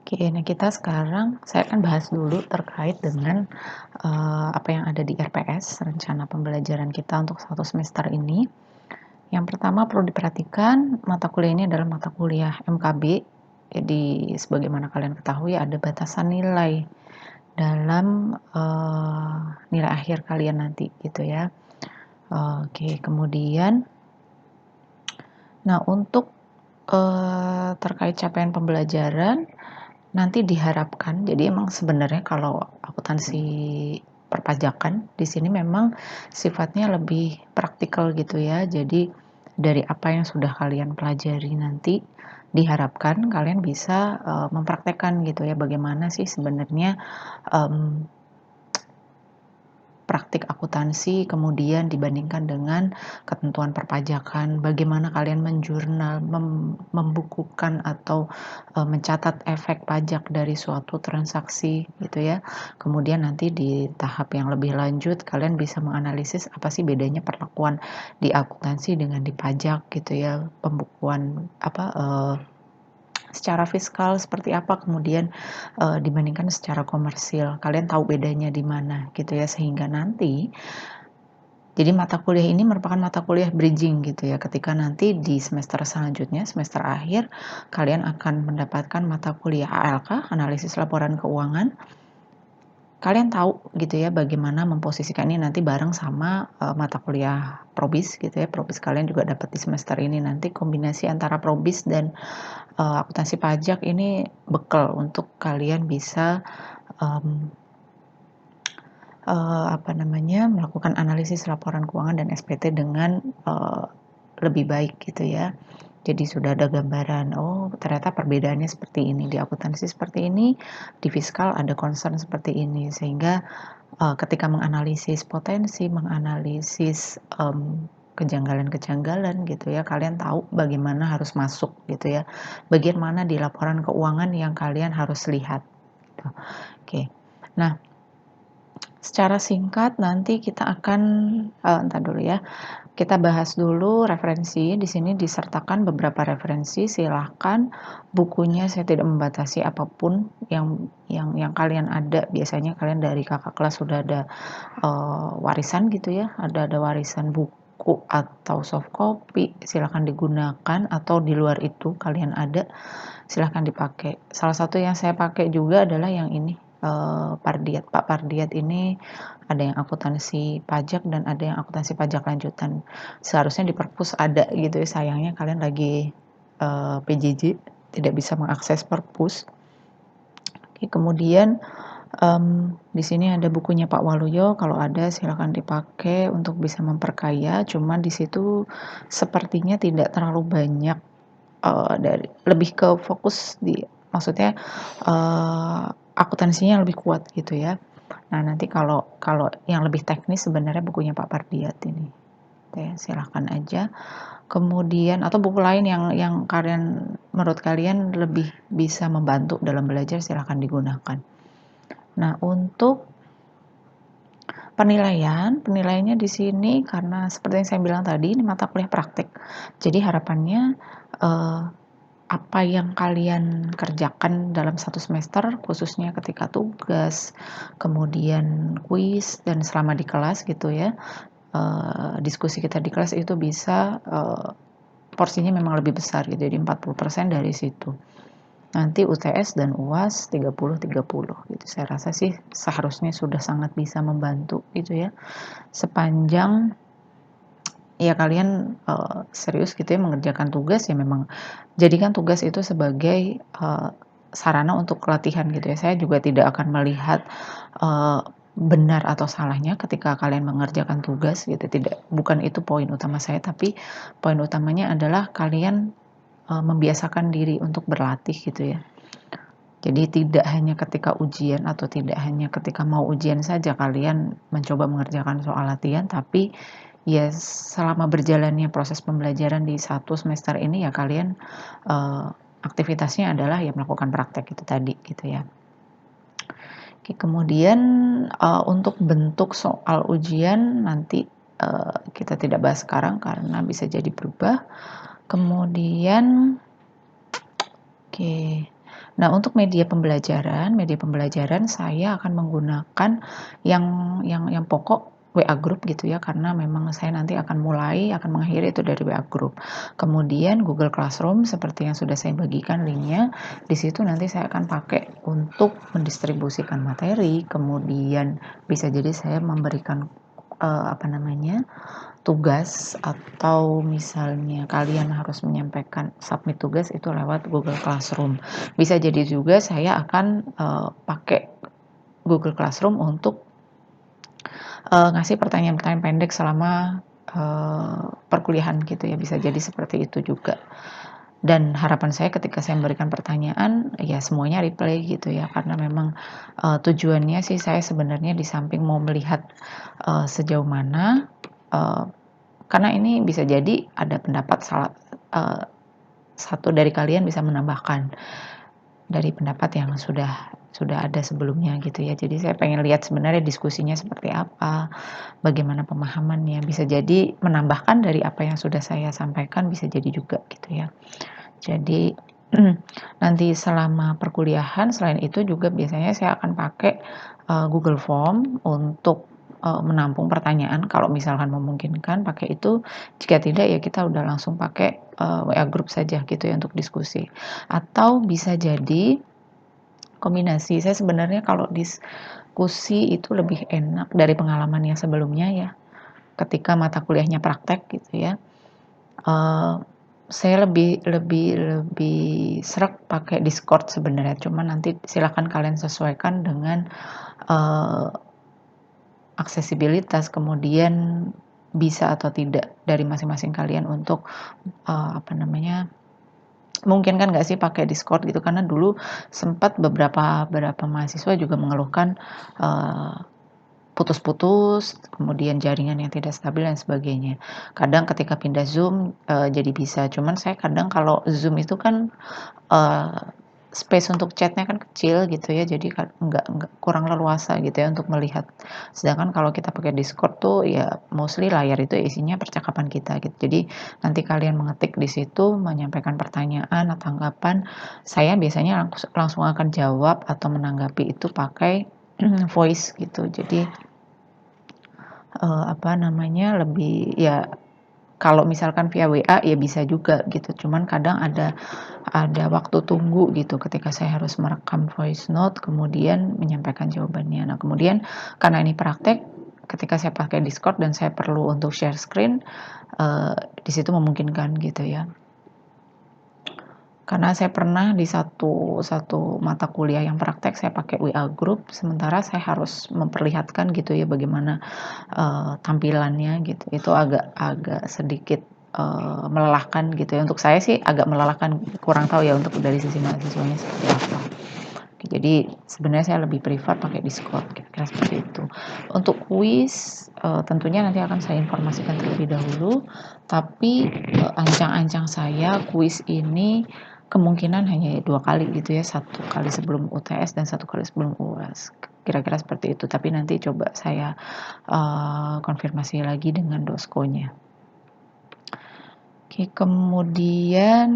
Oke, nah kita sekarang saya akan bahas dulu terkait dengan, apa yang ada di RPS, rencana pembelajaran kita untuk 1 semester ini. Yang pertama perlu diperhatikan, mata kuliah ini adalah mata kuliah MKB. Jadi sebagaimana kalian ketahui ada batasan nilai dalam, nilai akhir kalian nanti gitu ya. Oke, kemudian nah untuk, terkait capaian pembelajaran nanti diharapkan, jadi emang sebenarnya kalau akuntansi perpajakan di sini memang sifatnya lebih praktikal gitu ya. Jadi dari apa yang sudah kalian pelajari nanti diharapkan kalian bisa, mempraktekkan gitu ya, bagaimana sih sebenarnya, mmm, praktik akuntansi kemudian dibandingkan dengan ketentuan perpajakan, bagaimana kalian menjurnal, membukukan atau, mencatat efek pajak dari suatu transaksi gitu ya. Kemudian nanti di tahap yang lebih lanjut kalian bisa menganalisis apa sih bedanya perlakuan di akuntansi dengan di pajak gitu ya, pembukuan apa, secara fiskal seperti apa, kemudian, dibandingkan secara komersil, kalian tahu bedanya di mana gitu ya, sehingga nanti jadi mata kuliah ini merupakan mata kuliah bridging gitu ya, ketika nanti di semester selanjutnya, semester akhir, kalian akan mendapatkan mata kuliah ALK, analisis laporan keuangan. Kalian tahu gitu ya bagaimana memposisikan ini nanti bareng sama, mata kuliah Probis gitu ya, Probis kalian juga dapat di semester ini, nanti kombinasi antara Probis dan akuntansi pajak ini bekal untuk kalian bisa, mmm, apa namanya, melakukan analisis laporan keuangan dan SPT dengan, lebih baik gitu ya. Jadi sudah ada gambaran, oh ternyata perbedaannya seperti ini, di akuntansi seperti ini, di fiskal ada concern seperti ini. Sehingga, ketika menganalisis potensi, menganalisis, kejanggalan-kejanggalan gitu ya, kalian tahu bagaimana harus masuk gitu ya, bagian mana di laporan keuangan yang kalian harus lihat gitu. Oke. Nah, secara singkat nanti kita akan, entar dulu ya, kita bahas dulu referensi. Di sini disertakan beberapa referensi, silahkan bukunya saya tidak membatasi apapun yang kalian ada. Biasanya kalian dari kakak kelas sudah ada, warisan gitu ya, ada warisan buku atau soft copy, silahkan digunakan atau di luar itu kalian ada, silahkan dipakai. Salah satu yang saya pakai juga adalah yang ini, Pardiat. Pak Pardiat ini ada yang akuntansi pajak dan ada yang akuntansi pajak lanjutan. Seharusnya di Perpus ada gitu ya, sayangnya kalian lagi, PJJ tidak bisa mengakses Perpus. Oke, kemudian, di sini ada bukunya Pak Waluyo, kalau ada silakan dipakai untuk bisa memperkaya, cuman di situ sepertinya tidak terlalu banyak, lebih ke fokus di maksudnya, akuntansinya lebih kuat gitu ya. Nah, nanti kalau kalau yang lebih teknis sebenarnya bukunya Pak Pardiat ini. Oke, silahkan aja. Kemudian atau buku lain yang kalian menurut kalian lebih bisa membantu dalam belajar silahkan digunakan. Nah, untuk penilaiannya di sini karena seperti yang saya bilang tadi ini mata kuliah praktik. Jadi harapannya, apa yang kalian kerjakan dalam 1 semester, khususnya ketika tugas, kemudian kuis, dan selama di kelas gitu ya, diskusi kita di kelas itu bisa, porsinya memang lebih besar gitu, jadi 40% dari situ. Nanti UTS dan UAS 30-30 gitu. Saya rasa sih seharusnya sudah sangat bisa membantu gitu ya, sepanjang ya kalian, serius gitu ya mengerjakan tugas ya memang jadikan tugas itu sebagai, sarana untuk latihan gitu ya. Saya juga tidak akan melihat, eee, benar atau salahnya ketika kalian mengerjakan tugas gitu, bukan itu poin utama saya, tapi poin utamanya adalah kalian, membiasakan diri untuk berlatih gitu ya. Jadi tidak hanya ketika ujian atau tidak hanya ketika mau ujian saja kalian mencoba mengerjakan soal latihan, tapi ya selama berjalannya proses pembelajaran di 1 semester ini ya kalian, aktivitasnya adalah ya melakukan praktek itu tadi gitu ya. Oke, kemudian, untuk bentuk soal ujian nanti, kita tidak bahas sekarang karena bisa jadi berubah. Kemudian oke. Nah, untuk media pembelajaran saya akan menggunakan yang yang pokok WA Group gitu ya, karena memang saya nanti akan mengakhiri itu dari WA Group. Kemudian Google Classroom seperti yang sudah saya bagikan linknya, di situ nanti saya akan pakai untuk mendistribusikan materi, kemudian bisa jadi saya memberikan apa namanya, tugas atau misalnya kalian harus menyampaikan submit tugas itu lewat Google Classroom. Bisa jadi juga saya akan pakai Google Classroom untuk ngasih pertanyaan-pertanyaan pendek selama perkuliahan gitu ya, bisa jadi seperti itu juga. Dan harapan saya ketika saya memberikan pertanyaan, ya semuanya reply gitu ya, karena memang tujuannya sih saya sebenarnya di samping mau melihat sejauh mana, karena ini bisa jadi ada pendapat satu dari kalian bisa menambahkan dari pendapat yang sudah ada sebelumnya gitu ya. Jadi saya pengen lihat sebenarnya diskusinya seperti apa, bagaimana pemahamannya, bisa jadi menambahkan dari apa yang sudah saya sampaikan, bisa jadi juga gitu ya. Jadi nanti selama perkuliahan selain itu juga biasanya saya akan pakai Google Form untuk menampung pertanyaan kalau misalkan memungkinkan pakai itu, jika tidak ya kita udah langsung pakai WA Group saja gitu ya untuk diskusi. Atau bisa jadi kombinasi, saya sebenarnya kalau diskusi itu lebih enak dari pengalaman yang sebelumnya ya, ketika mata kuliahnya praktek gitu ya. Saya lebih lebih lebih sreg pakai Discord sebenarnya, cuma nanti silakan kalian sesuaikan dengan aksesibilitas, kemudian bisa atau tidak dari masing-masing kalian untuk apa namanya, memungkinkan nggak sih pakai Discord gitu, karena dulu sempat beberapa mahasiswa juga mengeluhkan putus-putus, kemudian jaringan yang tidak stabil dan sebagainya. Kadang ketika pindah Zoom, jadi bisa, cuman saya kadang kalau Zoom itu kan, space untuk chat-nya kan kecil gitu ya, jadi nggak kurang leluasa gitu ya untuk melihat. Sedangkan kalau kita pakai Discord tuh ya mostly layar itu isinya percakapan kita gitu. Jadi nanti kalian mengetik di situ, menyampaikan pertanyaan atau tanggapan, saya biasanya langsung akan jawab atau menanggapi itu pakai voice gitu. Jadi apa namanya, lebih ya kalau misalkan via WA ya bisa juga gitu, cuman kadang ada waktu tunggu gitu ketika saya harus merekam voice note kemudian menyampaikan jawabannya. Nah, kemudian karena ini praktek, ketika saya pakai Discord dan saya perlu untuk share screen, di situ memungkinkan gitu ya. Karena saya pernah di satu mata kuliah yang praktek saya pakai WA Group, sementara saya harus memperlihatkan gitu ya bagaimana tampilannya gitu. Itu agak agak sedikit melelahkan gitu ya. Untuk saya sih agak melelahkan, kurang tahu ya untuk dari sisi mahasiswanya seperti apa. Jadi sebenarnya saya lebih prefer pakai Discord, kira-kira seperti itu. Untuk kuis tentunya nanti akan saya informasikan terlebih dahulu, tapi ancang-ancang saya kuis ini kemungkinan hanya 2 kali gitu ya, 1 kali sebelum UTS dan 1 kali sebelum UAS. Kira-kira seperti itu, tapi nanti coba saya konfirmasi lagi dengan doskonya. Oke, kemudian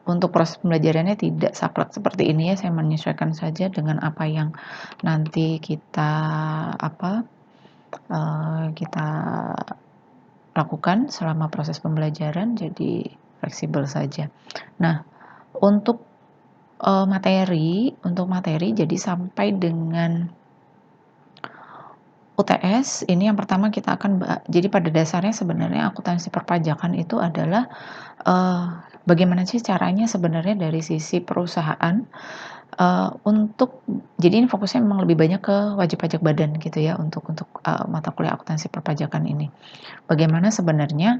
untuk proses pembelajarannya tidak saklek seperti ini ya, saya menyesuaikan saja dengan apa yang nanti kita lakukan selama proses pembelajaran, jadi fleksibel saja. Nah, untuk materi jadi sampai dengan UTS ini yang pertama kita akan jadi pada dasarnya sebenarnya akuntansi perpajakan itu adalah bagaimana sih caranya sebenarnya dari sisi perusahaan untuk, jadi ini fokusnya memang lebih banyak ke wajib pajak badan gitu ya untuk mata kuliah akuntansi perpajakan ini. Bagaimana sebenarnya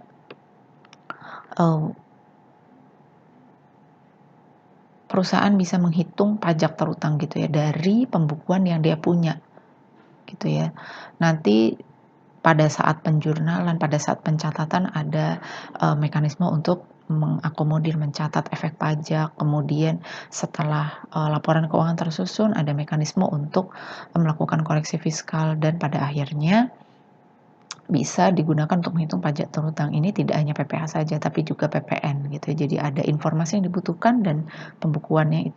perusahaan bisa menghitung pajak terutang gitu ya dari pembukuan yang dia punya gitu ya. Nanti pada saat penjurnalan, pada saat pencatatan ada mekanisme untuk mengakomodir mencatat efek pajak, kemudian setelah laporan keuangan tersusun ada mekanisme untuk melakukan koreksi fiskal, dan pada akhirnya bisa digunakan untuk menghitung pajak terhutang ini tidak hanya PPh saja, tapi juga PPN gitu. Jadi ada informasi yang dibutuhkan dan pembukuannya itu